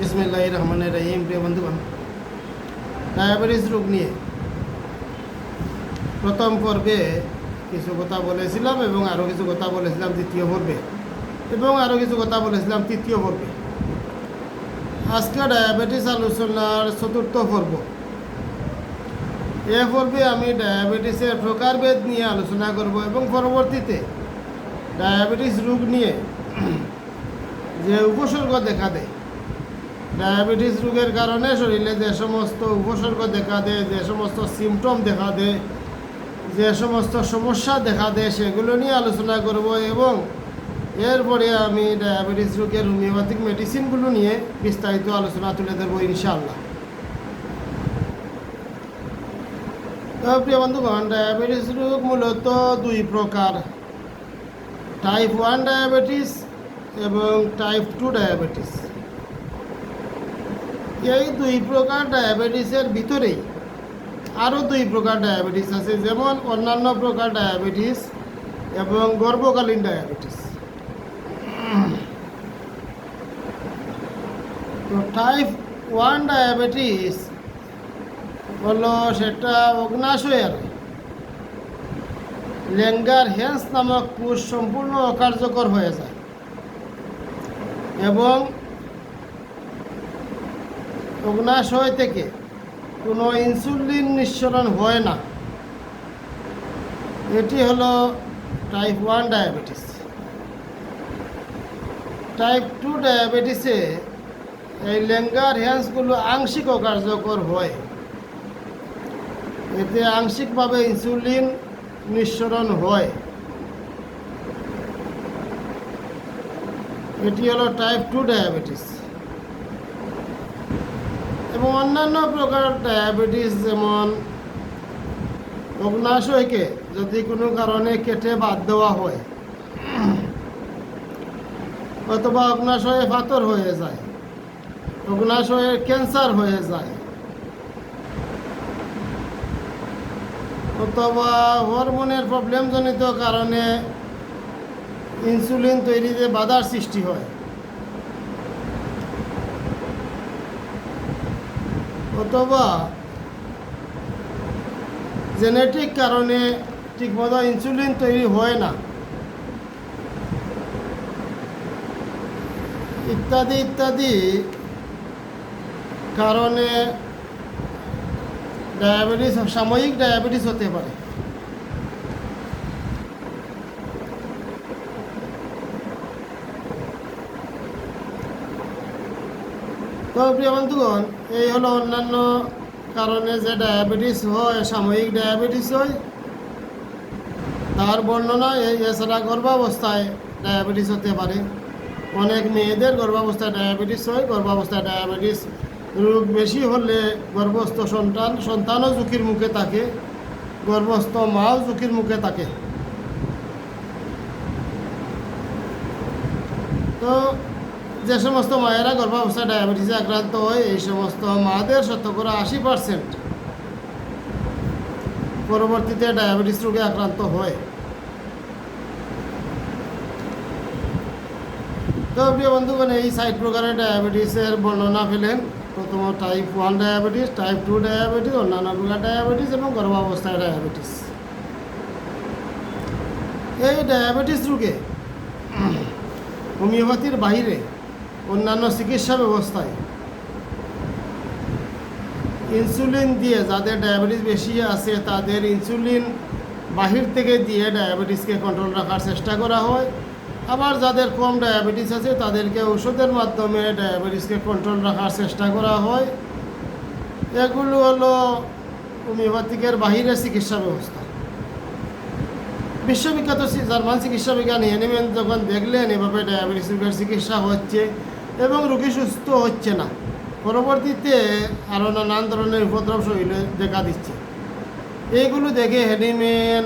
বিসমিল্লাহির রহমানির রহিম। প্রিয় বন্ধুগণ, ডায়াবেটিস রোগ নিয়ে প্রথম পর্বে কিছু কথা বলেছিলাম এবং আরও কিছু কথা বলেছিলাম দ্বিতীয় পর্বে, এবং আরও কিছু কথা বলেছিলাম তৃতীয় পর্বে। আজকে ডায়াবেটিস আলোচনার চতুর্থ পর্ব। এ পর্বে আমি ডায়াবেটিসের প্রকারভেদ নিয়ে আলোচনা করব এবং পরবর্তীতে ডায়াবেটিস রোগ নিয়ে যে উপসর্গ দেখা দেয়, ডায়াবেটিস রোগের কারণে শরীরে যে সমস্ত উপসর্গ দেখা দেয়, যে সমস্ত সিমটম দেখা দেয়, যে সমস্ত সমস্যা দেখা দেয়, সেগুলো নিয়ে আলোচনা করব এবং এরপরে আমি ডায়াবেটিস রোগের হোমিওপ্যাথিক মেডিসিনগুলো নিয়ে বিস্তারিত আলোচনা তুলে ধরবো ইনশাআল্লাহ। তো প্রিয় বন্ধুগণ, ডায়াবেটিস রোগ মূলত দুই প্রকার, টাইপ 1 ডায়াবেটিস এবং টাইপ 2 ডায়াবেটিস। এই দুই প্রকার ডায়াবেটিসের ভিতরেই আরও দুই প্রকার ডায়াবেটিস আছে, যেমন অন্যান্য প্রকার ডায়াবেটিস এবং গর্ভকালীন ডায়াবেটিস। তো টাইপ 1 ডায়াবেটিস হলো সেটা অগ্নাশয়ের ল্যাঙ্গারহ্যান্স নামক কোষ সম্পূর্ণ অকার্যকর হয়ে যায় এবং অগ্নাশয় থেকে কোনো ইনসুলিন নিঃসরণ হয় না। এটি হলো টাইপ 1 ডায়াবেটিস। টাইপ 2 ডায়াবেটিসে এই ল্যাঙ্গারহ্যান্সগুলো আংশিক অকার্যকর হয়, এতে আংশিকভাবে ইনসুলিন নিঃসরণ হয়। এটি হলো টাইপ 2 ডায়াবেটিস। এবং অন্যান্য প্রকার ডায়াবেটিস, যেমন অগ্নাশয়কে যদি কোনো কারণে কেটে বাদ দেওয়া হয় অথবা অগ্নাশয়ে পাথর হয়ে যায়, অগ্নাশয়ে ক্যান্সার হয়ে যায়, অথবা হরমোনের প্রবলেমজনিত কারণে ইনসুলিন তৈরিতে বাধার সৃষ্টি হয়, অথবা জেনেটিক কারণে ঠিকমতো ইনসুলিন তৈরি হয় না, ইত্যাদি ইত্যাদি কারণে ডায়াবেটিস, সাময়িক ডায়াবেটিস হতে পারে। তো প্রিয় বন্ধুগণ, এই হলো অন্যান্য কারণে যে ডায়াবেটিস হয়, সাময়িক ডায়াবেটিস হয় তার বর্ণনা। এছাড়া গর্ভাবস্থায় ডায়াবেটিস হতে পারে। অনেক মেয়েদের গর্ভাবস্থায় ডায়াবেটিস হয়। গর্ভাবস্থায় ডায়াবেটিস রোগ বেশি হলে গর্ভস্থ সন্তানও ঝুঁকির মুখে থাকে, গর্ভস্থ মাও ঝুঁকির মুখে থাকে। তো যে সমস্ত মায়েরা গর্ভাবস্থায় ডায়াবেটিসে আক্রান্ত হয়, এই সমস্ত মাদের শতকরা 80% পরবর্তীতে ডায়াবেটিস রোগে আক্রান্ত হয়। তো প্রিয় বন্ধুগণ, এই 60 প্রকারের ডায়াবেটিসের বর্ণনা পেলেন। প্রথম টাইপ 1 ডায়াবেটিস, টাইপ 2 ডায়াবেটিস, অন্যান্য প্রকার ডায়াবেটিস এবং গর্ভাবস্থায় ডায়াবেটিস। এই ডায়াবেটিস রোগে হোমিওপ্যাথির বাইরে অন্যান্য চিকিৎসা ব্যবস্থায় ইনসুলিন দিয়ে, যাদের ডায়াবেটিস বেশি আছে তাদের ইনসুলিন বাহির থেকে দিয়ে ডায়াবেটিসকে কন্ট্রোল রাখার চেষ্টা করা হয়। আবার যাদের কম ডায়াবেটিস আছে তাদেরকে ওষুধের মাধ্যমে ডায়াবেটিসকে কন্ট্রোল রাখার চেষ্টা করা হয়। এগুলো হলো হোমিওপ্যাথিকের বাহিরের চিকিৎসা ব্যবস্থা। বিশ্ববিখ্যাত জার্মান চিকিৎসা বিজ্ঞানী হ্যানিম্যান যখন দেখলেন এভাবে ডায়াবেটিস রোগের চিকিৎসা হচ্ছে এবং রোগী সুস্থ হচ্ছে না, পরবর্তীতে আরও নানান ধরনের উপদ্রব শরীরে দেখা দিচ্ছে, এইগুলো দেখে হ্যানিম্যান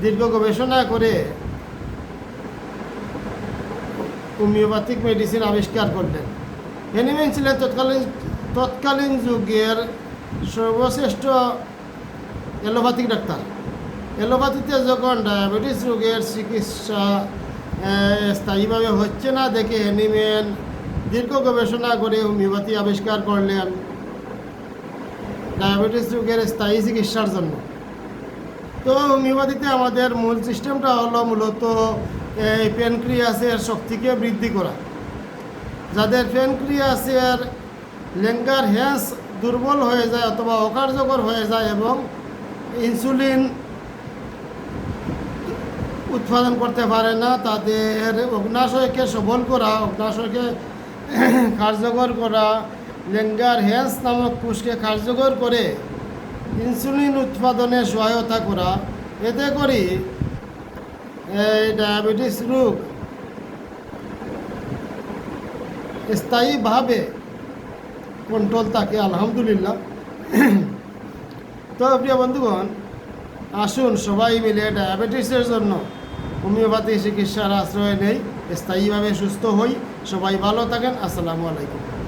দীর্ঘ গবেষণা করে হোমিওপ্যাথিক মেডিসিন আবিষ্কার করলেন। হ্যানিম্যান ছিলেন তৎকালীন যুগের সর্বশ্রেষ্ঠ অ্যালোপ্যাথিক ডাক্তার। অ্যালোপ্যাথিতে যখন ডায়াবেটিস রোগের চিকিৎসা স্থায়ীভাবে হচ্ছে না দেখে হ্যানিম্যান দীর্ঘ গবেষণা করে হোমিওপ্যাথি আবিষ্কার করলেন ডায়াবেটিস রোগের স্থায়ী চিকিৎসার জন্য। তো হোমিওপ্যাথিতে আমাদের মূল সিস্টেমটা হলো মূলত এই প্যানক্রিয়াসের শক্তিকে বৃদ্ধি করা। যাদের প্যানক্রিয়াসের লেঙ্গার হ্যান্স দুর্বল হয়ে যায় অথবা অকার্যকর হয়ে যায় এবং ইনসুলিন উৎপাদন করতে পারে না, তাদের অগ্নাশয়কে সবল করা, অগ্নাশয়কে কার্যকর করা, লেঙ্গার হ্যান্স নামক কোষকে কার্যকর করে ইনসুলিন উৎপাদনে সহায়তা করা, এতে করে এই ডায়াবেটিস রোগ স্থায়ীভাবে কন্ট্রোল থাকে আলহামদুলিল্লাহ। তো প্রিয় বন্ধুগণ, আসুন সবাই মিলে ডায়াবেটিসের জন্য হোমিওপ্যাথি চিকিৎসার আশ্রয় নেই, স্থায়ীভাবে সুস্থ হই। সবাই ভালো থাকেন। আসসালামু আলাইকুম।